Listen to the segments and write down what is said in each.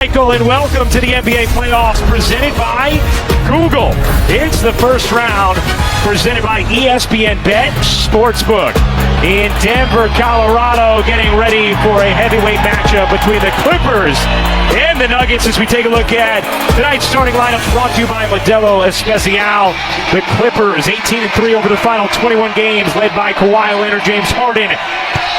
Michael, and welcome to the NBA playoffs presented by Google. It's the first round presented by ESPN Bet Sportsbook in Denver, Colorado, getting ready for a heavyweight matchup between the Clippers and the Nuggets as we take a look at tonight's starting lineup brought to you by Modelo Especial. The Clippers 18-3 over the final 21 games, led by Kawhi Leonard, James Harden,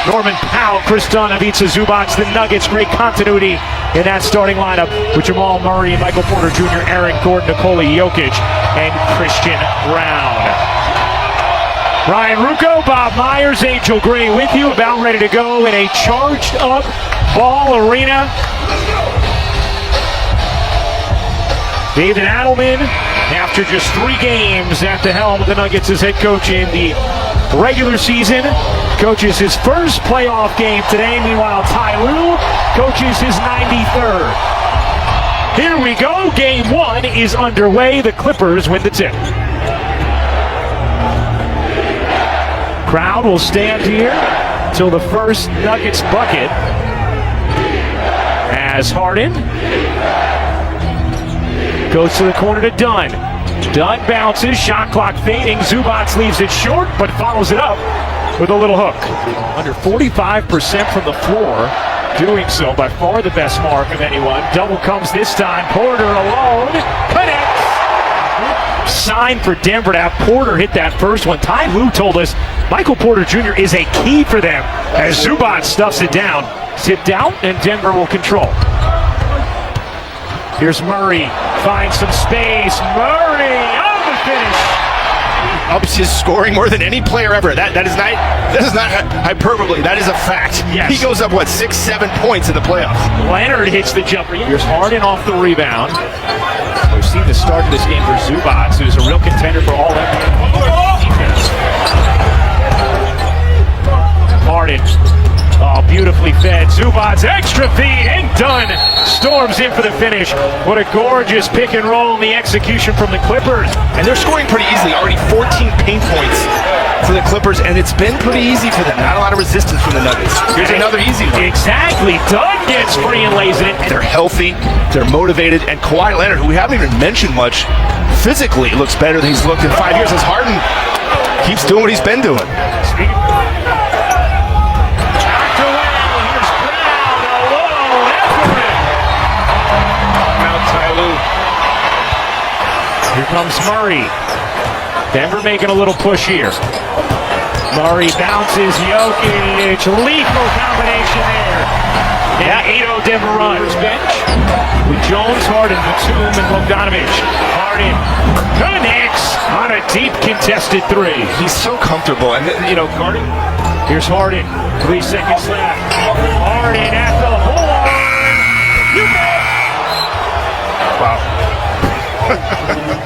Norman Powell, Chris Dunn, Ivica Zubac. The Nuggets, great continuity in that starting lineup with Jamal Murray, Michael Porter Jr., Aaron Gordon, Nikola Jokic, and Christian Brown. Ryan Ruocco, Bob Myers, Angel Gray with you, about ready to go in a charged up Ball Arena. David Adelman, after just 3 games at the helm of the Nuggets as head coach in the regular season, coaches his first playoff game today. Meanwhile, Ty Lue coaches his 93rd. Here we go. Game 1 is underway. The Clippers win the tip. Crowd will stand here till the first Nuggets bucket as Harden goes to the corner to Dunn. Dunn bounces, shot clock fading. Zubac leaves it short, but follows it up with a little hook. Under 45% from the floor, doing so by far the best mark of anyone. Double comes this time. Porter alone, connects. Sign for Denver to have Porter hit that first one. Ty Lue told us Michael Porter Jr. is a key for them as Zubac stuffs it down. Tipped out, and Denver will control. Here's Murray, finds some space. Murray on the finish. Ups his scoring more than any player ever. That is not hyperbole. That is a fact. Yes. He goes up 6-7 points in the playoffs. Leonard hits the jumper. Here's Harden off the rebound. We've seen the start of this game for Zubac, who's a real contender for all that defense. Harden. Oh, beautifully fed. Zubac, extra feed, and Dunn storms in for the finish. What a gorgeous pick and roll in the execution from the Clippers. And they're scoring pretty easily. Already 14 paint points for the Clippers, and it's been pretty easy for them. Not a lot of resistance from the Nuggets. Here's another easy one. Exactly. Dunn gets free and lays it in. They're healthy, they're motivated, and Kawhi Leonard, who we haven't even mentioned much, physically looks better than he's looked in 5 years as Harden keeps doing what he's been doing. Here comes Murray. Denver making a little push here. Murray bounces, Jokic, lethal combination there. And 8-0 Denver runs. Bench with Jones, Harden, Batum, and Bogdanovic. Harden connects on a deep contested 3. He's so comfortable, and Harden. Here's Harden, 3 seconds left. Harden at the horn. You bet. Wow.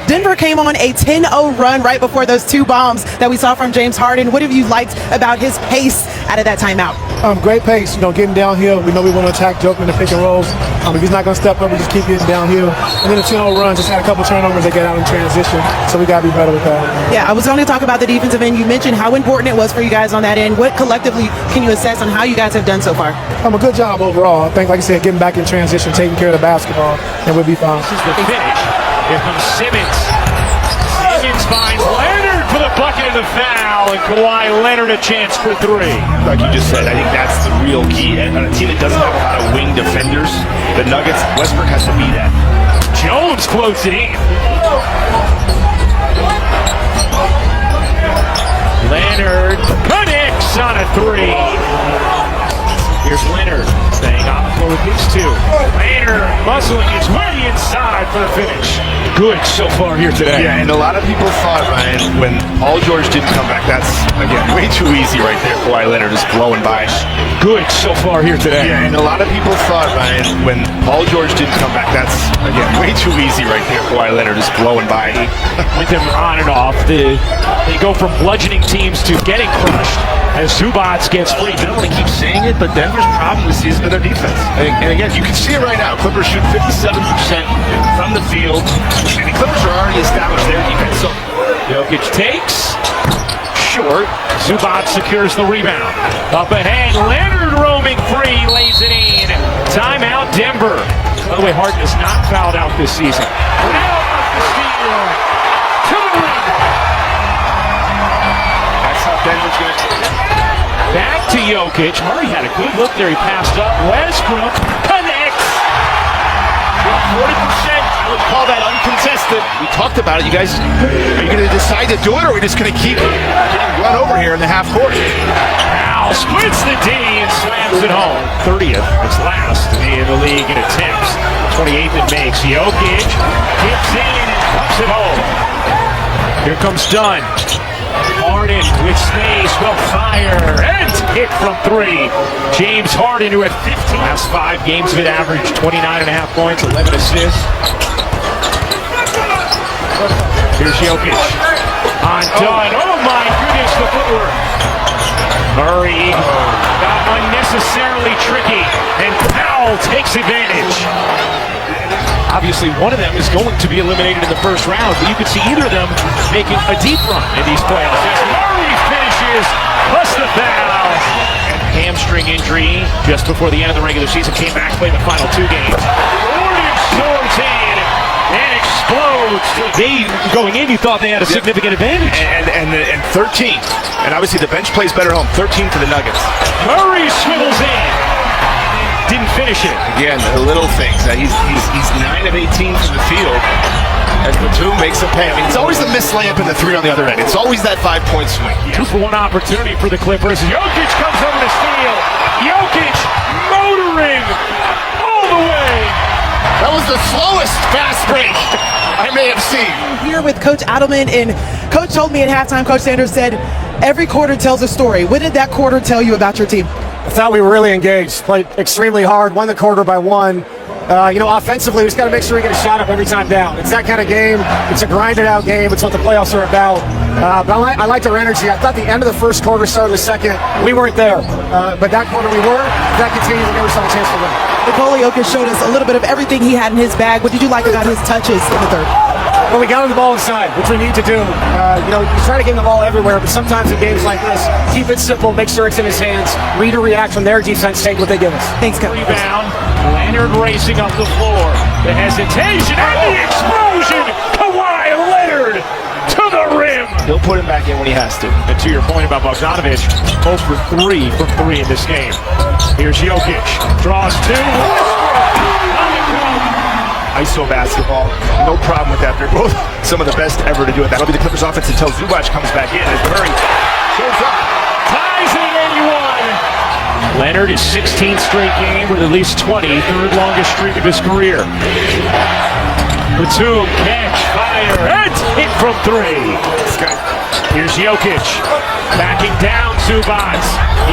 Denver came on a 10-0 run right before those 2 bombs that we saw from James Harden. What have you liked about his pace out of that timeout? Great pace, getting downhill. We know we want to attack Joker in the pick and rolls. If he's not going to step up, we just keep getting downhill. And then the 10-0 run, just had a couple turnovers that get out in transition, so we got to be better with that. Yeah, I was going to talk about the defensive end. You mentioned how important it was for you guys on that end. What collectively can you assess on how you guys have done so far? A good job overall. I think, like I said, getting back in transition, taking care of the basketball, and we'll be fine. This is the finish. Here comes Simmons. Simmons finds Leonard for the bucket of the foul, and Kawhi Leonard a chance for 3. Like you just said, I think that's the real key. And on a team that doesn't have a lot of wing defenders, the Nuggets, Westbrook has to be that. Jones floats it in. Leonard connects on a 3. Here's Leonard staying on the floor with these 2. Leonard muscling his way inside for the finish. Good so far here today. Yeah, and a lot of people thought, Ryan, when Paul George didn't come back, that's, again, way too easy right there. Kawhi Leonard is blowing by. Good so far here today. Yeah, and a lot of people thought, Ryan, when Paul George didn't come back, that's, again, way too easy right there. Kawhi Leonard is blowing by. With him on and off, they go from bludgeoning teams to getting crushed as Zubac gets free. I don't want to keep saying it, but Denver's problem this season is their defense. And again, you can see it right now. Clippers shoot 57% from the field. And the Clippers are already established their defense. So Jokic takes. Short. Zubac secures the rebound. Up ahead, Leonard roaming free, lays it in. Timeout, Denver. By the way, Harden is not fouled out this season. Now off the steal. To the rim. That's how Denver's going to. Back to Jokic. Murray had a good look there. He passed up. Westbrook connects. 40%. I would call that uncontested. We talked about it. You guys, are you going to decide to do it, or are we just going to keep getting run over here in the half court? Al splits the D and slams it home. 30th. It's last in the league in attempts. 28th it makes. Jokic gets in and puts it home. Here comes Dunn. Harden with space will fire and hit from three. James Harden, who had 15 last 5 games of it, averaged 29.5 points, 11 assists. Here's Jokic on Dunn. Oh my goodness, the footwork. Murray got unnecessarily tricky, and Powell takes advantage. Obviously, one of them is going to be eliminated in the first round, but you could see either of them making a deep run in these playoffs. As Murray finishes, plus the foul. Hamstring injury just before the end of the regular season. Came back, played the final 2 games. Gordon soars in and explodes. They, going in, you thought they had a significant advantage. And 13. And obviously the bench plays better home. 13 for the Nuggets. Murray swivels in. Didn't finish it. Again, the little things. He's 9 of 18 from the field. As Batum makes a pay. I mean, it's always the missed layup and the 3 on the other end. It's always that 5-point swing. 2-for-1 opportunity for the Clippers. Jokic comes over to steal. Jokic motoring all the way. That was the slowest fast break I may have seen. Here with Coach Adelman, and Coach told me at halftime, Coach Sanders said, every quarter tells a story. What did that quarter tell you about your team? I thought we were really engaged, played extremely hard, won the quarter by 1. Offensively, we just got to make sure we get a shot up every time down. It's that kind of game. It's a grinded out game. It's what the playoffs are about. But I liked our energy. I thought the end of the first quarter, start of the second, we weren't there. But that quarter we were. If that continues, we never saw a chance to win. Nikola Jokic showed us a little bit of everything he had in his bag. What did you like about his touches in the third? Well, we got him the ball inside, which we need to do. You try to get him the ball everywhere, but sometimes in games like this, keep it simple, make sure it's in his hands, read or react from their defense, take what they give us. Thanks, Coach. Rebound. Leonard racing up the floor. The hesitation and the explosion. Kawhi Leonard to the rim. He'll put him back in when he has to. And to your point about Bogdanovich, 0 for 3 from 3 in this game. Here's Jokic. Draws 2. ISO basketball, no problem with that. They're both some of the best ever to do it. That'll be the Clippers offense until Zubac comes back in as Murray shows up. Ties it at 81. Leonard is 16th straight game with at least 20, 3rd longest streak of his career. Batum, catch, fire, and hit from 3. Here's Jokic, backing down Zubac.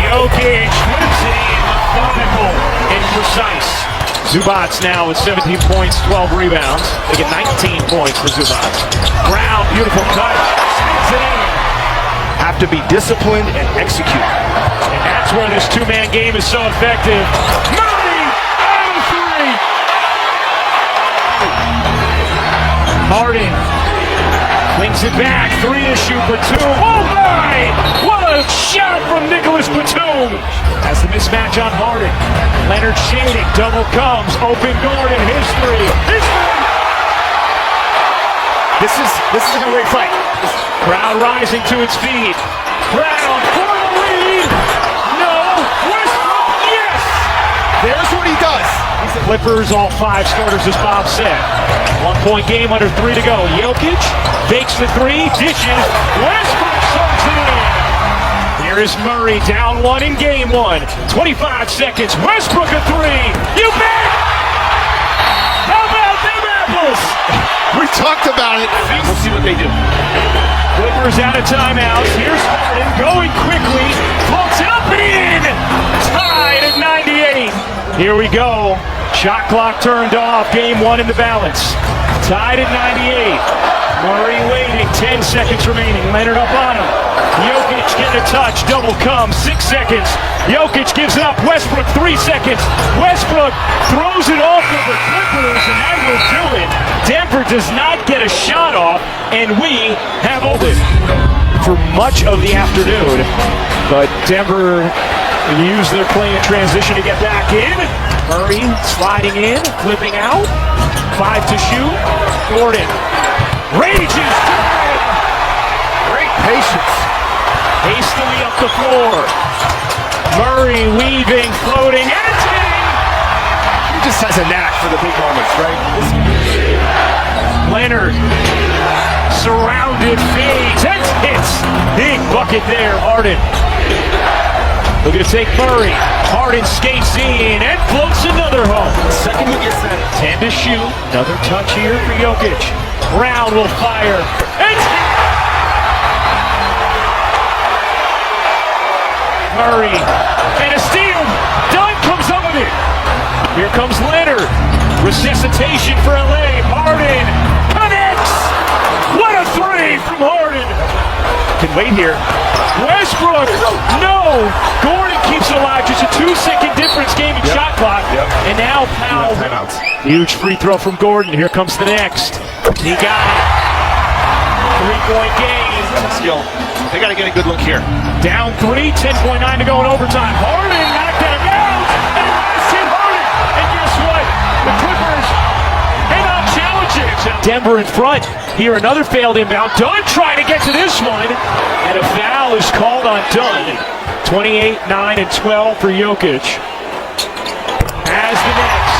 Jokic puts it in, methodical and precise. Zubac now with 17 points, 12 rebounds. They get 19 points for Zubac. Brown, beautiful cut, spins it in. Have to be disciplined and execute. And that's where this 2-man game is so effective. Murray out of 3. Harden flings it back, 3 to shoot for 2. Oh my! What a shot from Nicholas Batum! That's the mismatch on Harden. Leonard shading, double comes, open Gordon, his 3. His 3! This is a great fight. Crowd rising to its feet. Brown for the lead. No. Westbrook, yes. There's what he does. Clippers, all 5 starters, as Bob said. 1-point game, under 3 to go. Jokic fakes the 3, dishes. Westbrook starts it in. Here is Murray, down 1 in game 1. 25 seconds. Westbrook a 3. You bet. How about them apples? We talked about it. We'll see what they do. Clippers out of timeouts. Here's Harden going quickly. Floats it up and in. Tied at 98. Here we go. Shot clock turned off. Game 1 in the balance. Tied at 98. Murray waiting. 10 seconds remaining. Leonard up on him. Jokic getting a touch. Double comes. 6 seconds. Jokic gives it up. Westbrook 3 seconds. Westbrook throws it off of the Clippers, and that will do it. Denver does not get a shot off, and we have opened for much of the afternoon. But Denver used their play in transition to get back in. Murray sliding in, flipping out. 5 to shoot. Gordon rages. Great patience. Hastily up the floor. Murray weaving, floating, and hitting. He just has a knack for the big moments, right? Leonard surrounded, fades, and hits. Big bucket there, Harden. Looking to take Murray. Harden skates in and floats another home. Second he gets that. 10 to shoot. Another touch here for Jokic. Brown will fire. And Murray. And a steal. Dunn comes up with it. Here comes Leonard. Resuscitation for LA. Harden connects. What a three from Harden. Can wait here. Westbrook. No. Gordon keeps it alive. Just a 2-second difference game in shot clock. And now Powell. Huge free throw from Gordon. Here comes the next. He got it. 3-point game. Skill. They got to get a good look here. Down 3, 10.9 to go in overtime. Harden knocked out of bounds. And last hit Harden. And guess what? The Clippers cannot challenge it. Denver in front. Here another failed inbound. Dunn trying to get to this one. And a foul is called on Dunn. 28, 9, and 12 for Jokic. Has the next.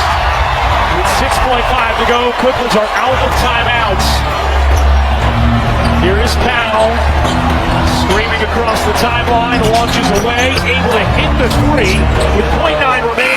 With 6.5 to go, Clippers are out of timeouts. Here is Powell. Screaming across the timeline, launches away, able to hit the three with .9 remaining.